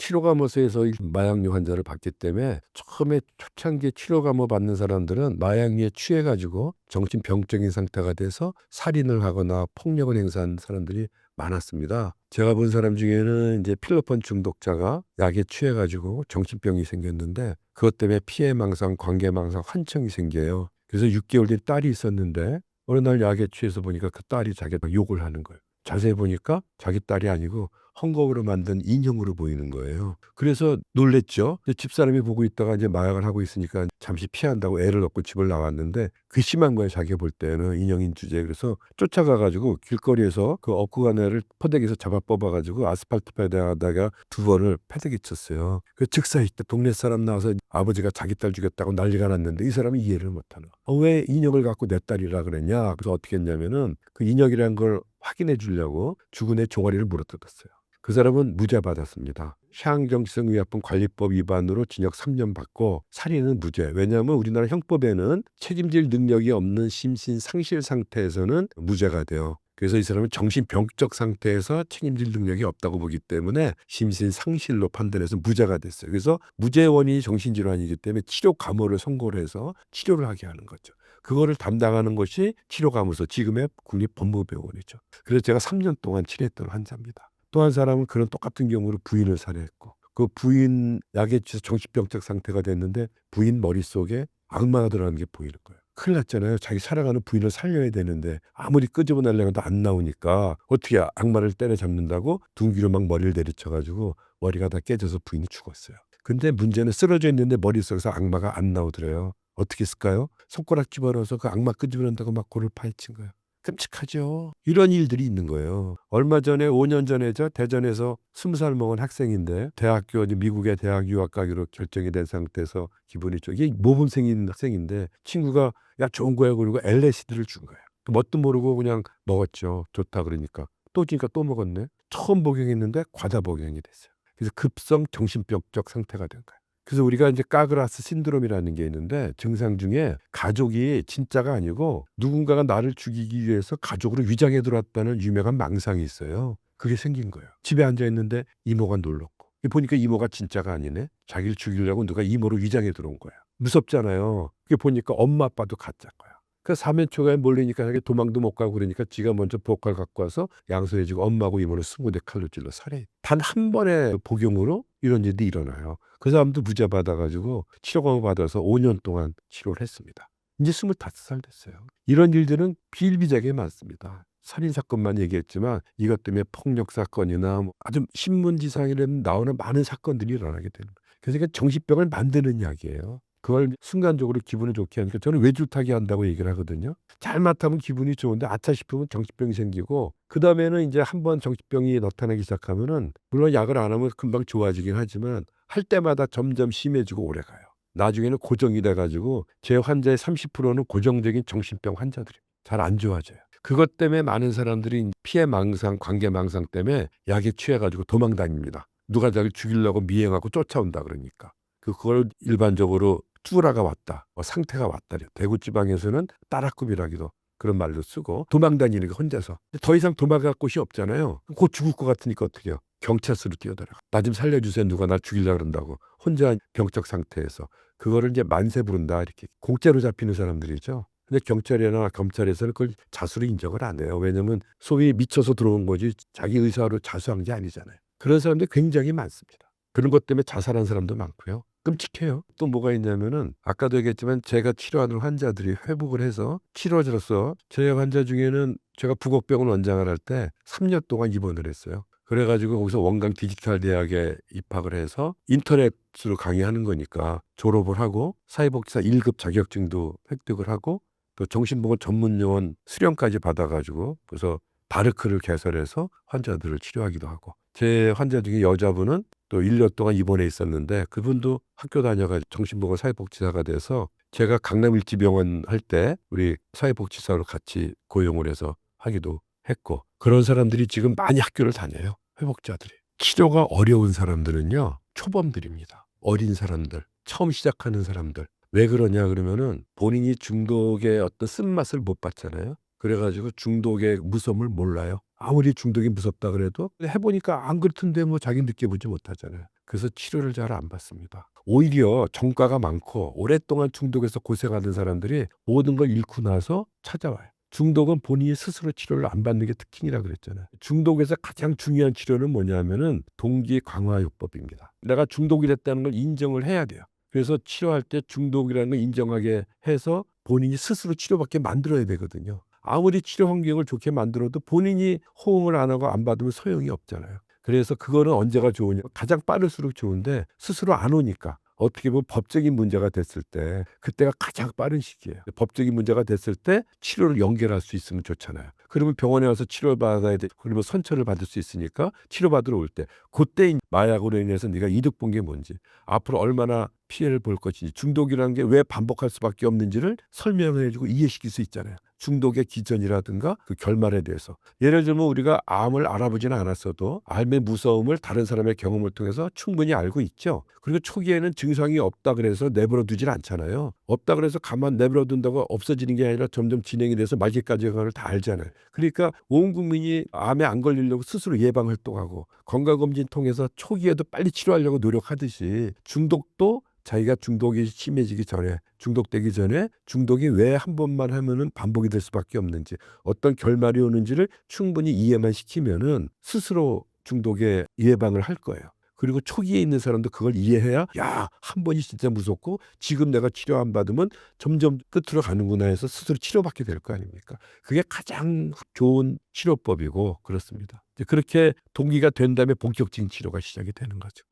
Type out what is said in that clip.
치료감호소에서 마약류 환자를 봤기 때문에 처음에 초창기 치료감호 받는 사람들은 마약류에 취해 가지고 정신병적인 상태가 돼서 살인을 하거나 폭력을 행사한 사람들이 많았습니다. 제가 본 사람 중에는 이제 필로폰 중독자가 약에 취해 가지고 정신병이 생겼는데 그것 때문에 피해망상, 관계망상, 환청이 생겨요. 그래서 6개월 뒤에 딸이 있었는데 어느 날 약에 취해서 보니까 그 딸이 자기한테 욕을 하는 거예요. 자세히 보니까 자기 딸이 아니고 헝겊으로 만든 인형으로 보이는 거예요. 그래서 놀랬죠. 집사람이 보고 있다가 이제 마약을 하고 있으니까 잠시 피한다고 애를 얻고 집을 나왔는데 괘씸한 거예요. 자기가 볼 때는 인형인 주제에. 그래서 쫓아가 가지고 길거리에서 그 업고 간 애를 포대기에서 잡아 뽑아 가지고 아스팔트 페다가 2번을 패대기 쳤어요. 그 즉사이 때 동네 사람 나와서 아버지가 자기 딸 죽였다고 난리가 났는데 이 사람이 이해를 못하는 거야. 왜 인형을 갖고 내 딸이라 그랬냐. 그래서 어떻게 했냐면은 그 인형이라는 걸 확인해 주려고 죽은 애 종아리를 물어뜯었어요. 그 사람은 무죄 받았습니다. 향정신성 의약품 관리법 위반으로 징역 3년 받고 살인은 무죄. 왜냐하면 우리나라 형법에는 책임질 능력이 없는 심신 상실 상태에서는 무죄가 돼요. 그래서 이 사람은 정신병적 상태에서 책임질 능력이 없다고 보기 때문에 심신 상실로 판단해서 무죄가 됐어요. 그래서 무죄 원인이 정신질환이기 때문에 치료 감호를 선고를 해서 치료를 하게 하는 거죠. 그거를 담당하는 것이 치료감호소, 지금의 국립법무병원이죠. 그래서 제가 3년 동안 치료했던 환자입니다. 또 한 사람은 그런 똑같은 경우로 부인을 살해했고 그 부인 약에 취해서 정신병적 상태가 됐는데 부인 머릿속에 악마가 들어가는 게 보이는 거예요. 큰일 났잖아요. 자기 사랑하는 부인을 살려야 되는데 아무리 끄집어내려고 해도 안 나오니까 어떻게 악마를 때려잡는다고 둔기로 막 머리를 내리쳐가지고 머리가 다 깨져서 부인이 죽었어요. 근데 문제는 쓰러져 있는데 머릿속에서 악마가 안 나오더래요. 어떻게 했을까요? 손가락 집어넣어서 그 악마 끄집어낸다고 막 골을 파헤친 거예요. 끔찍하죠. 이런 일들이 있는 거예요. 얼마 전에 5년 전에죠. 대전에서 20살 먹은 학생인데 대학교 미국의 대학 유학 가기로 결정이 된 상태에서 기분이 좀 이게 모범생인 학생인데 친구가 야 좋은 거야 그러고 LSD를 준 거예요. 뭣도 모르고 그냥 먹었죠. 좋다 그러니까. 또 주니까 또 먹었네. 처음 복용했는데 과다 복용이 됐어요. 그래서 급성 정신병적 상태가 된 거예요. 그래서 우리가 이제 까그라스 신드롬이라는 게 있는데 증상 중에 가족이 진짜가 아니고 누군가가 나를 죽이기 위해서 가족으로 위장해 들어왔다는 유명한 망상이 있어요. 그게 생긴 거예요. 집에 앉아 있는데 이모가 놀랐고 보니까 이모가 진짜가 아니네. 자기를 죽이려고 누가 이모로 위장해 들어온 거야. 무섭잖아요. 그게 보니까 엄마 아빠도 가짜인 거야. 그 사면초가에 몰리니까 자기 도망도 못 가고 그러니까 지가 먼저 보컬 갖고 와서 양소해주고 엄마하고 이모를 20대 칼로 찔러 살해. 단 한 번의 복용으로 이런 일이 일어나요. 그 사람도 무죄 받아가지고 치료감을 받아서 5년 동안 치료를 했습니다. 이제 25살 됐어요. 이런 일들은 비일비재하게 많습니다. 살인사건만 얘기했지만 이것 때문에 폭력사건이나 아주 신문지상에 나오는 많은 사건들이 일어나게 되는 거예요. 그래서 이게 정신병을 만드는 약이에요. 그걸 순간적으로 기분을 좋게 하니까 저는 외줄타기 한다고 얘기를 하거든요. 잘 맡으면 기분이 좋은데 아차 싶으면 정신병이 생기고 그다음에는 이제 한번 정신병이 나타나기 시작하면은 물론 약을 안 하면 금방 좋아지긴 하지만 할 때마다 점점 심해지고 오래가요. 나중에는 고정이 돼 가지고 제 환자의 30%는 고정적인 정신병 환자들이에요. 잘 안 좋아져요. 그것 때문에 많은 사람들이 피해망상, 관계망상 때문에 약에 취해 가지고 도망 다닙니다. 누가 자기를 죽이려고 미행하고 쫓아온다 그러니까. 그걸 일반적으로 쭈라가 왔다. 상태가 왔다. 대구 지방에서는 따라꿈이라기도 그런 말도 쓰고 도망 다니는 거 혼자서. 더 이상 도망갈 곳이 없잖아요. 곧 죽을 것 같으니까 어떻게 해요? 경찰서로 뛰어들어가. 나 좀 살려주세요. 누가 나 죽이려고 그런다고. 혼자 병적 상태에서. 그거를 이제 만세 부른다. 이렇게 공짜로 잡히는 사람들이죠. 근데 경찰이나 검찰에서는 그걸 자수로 인정을 안 해요. 왜냐면 소위 미쳐서 들어온 거지 자기 의사로 자수한 게 아니잖아요. 그런 사람들이 굉장히 많습니다. 그런 것 때문에 자살한 사람도 많고요. 끔찍해요. 또 뭐가 있냐면은 아까도 얘기했지만 제가 치료하는 환자들이 회복을 해서 치료자로서 제 환자 중에는 제가 부곡병원 원장을 할 때 3년 동안 입원을 했어요. 그래가지고 거기서 원광 디지털 대학에 입학을 해서 인터넷으로 강의하는 거니까 졸업을 하고 사회복지사 1급 자격증도 획득을 하고 또 정신보건 전문요원 수련까지 받아가지고 그래서 바르크를 개설해서 환자들을 치료하기도 하고 제 환자 중에 여자분은 또 1년 동안 입원해 있었는데 그분도 학교 다녀가지고 정신보건 사회복지사가 돼서 제가 강남일지병원 할 때 우리 사회복지사로 같이 고용을 해서 하기도 했고 그런 사람들이 지금 많이 학교를 다녀요. 회복자들이. 치료가 어려운 사람들은요. 초범들입니다. 어린 사람들, 처음 시작하는 사람들. 왜 그러냐 그러면은 본인이 중독의 어떤 쓴맛을 못 봤잖아요. 그래가지고 중독의 무서움을 몰라요. 아무리 중독이 무섭다 그래도 해보니까 안 그렇던데 뭐 자기 느껴보지 못하잖아요. 그래서 치료를 잘 안 받습니다. 오히려 정과가 많고 오랫동안 중독에서 고생하는 사람들이 모든 걸 잃고 나서 찾아와요. 중독은 본인이 스스로 치료를 안 받는 게 특징이라 그랬잖아요. 중독에서 가장 중요한 치료는 뭐냐면은 동기 강화요법입니다. 내가 중독이 됐다는 걸 인정을 해야 돼요. 그래서 치료할 때 중독이라는 걸 인정하게 해서 본인이 스스로 치료받게 만들어야 되거든요. 아무리 치료 환경을 좋게 만들어도 본인이 호응을 안 하고 안 받으면 소용이 없잖아요. 그래서 그거는 언제가 좋으냐? 가장 빠를수록 좋은데 스스로 안 오니까. 어떻게 보면 법적인 문제가 됐을 때 그때가 가장 빠른 시기예요. 법적인 문제가 됐을 때 치료를 연결할 수 있으면 좋잖아요. 그러면 병원에 와서 치료를 받아야 돼. 그러면 선처를 받을 수 있으니까 치료받으러 올 때 그때 마약으로 인해서 네가 이득 본 게 뭔지, 앞으로 얼마나 피해를 볼 것인지, 중독이라는 게 왜 반복할 수밖에 없는지를 설명해 주고 이해시킬 수 있잖아요. 중독의 기전이라든가 그 결말에 대해서. 예를 들면 우리가 암을 알아보지는 않았어도 암의 무서움을 다른 사람의 경험을 통해서 충분히 알고 있죠. 그리고 초기에는 증상이 없다 그래서 내버려 두질 않잖아요. 없다 그래서 가만 내버려 둔다고 없어지는 게 아니라 점점 진행이 돼서 말기까지 가는 걸 다 알잖아요. 그러니까 온 국민이 암에 안 걸리려고 스스로 예방 활동하고 건강검진 통해서 초기에도 빨리 치료하려고 노력하듯이 중독도 자기가 중독이 심해지기 전에, 중독되기 전에 중독이 왜 한 번만 하면은 반복이 될 수밖에 없는지, 어떤 결말이 오는지를 충분히 이해만 시키면은 스스로 중독의 예방을 할 거예요. 그리고 초기에 있는 사람도 그걸 이해해야 야, 한 번이 진짜 무섭고 지금 내가 치료 안 받으면 점점 끝으로 가는구나 해서 스스로 치료받게 될 거 아닙니까? 그게 가장 좋은 치료법이고 그렇습니다. 이제 그렇게 동기가 된 다음에 본격적인 치료가 시작이 되는 거죠.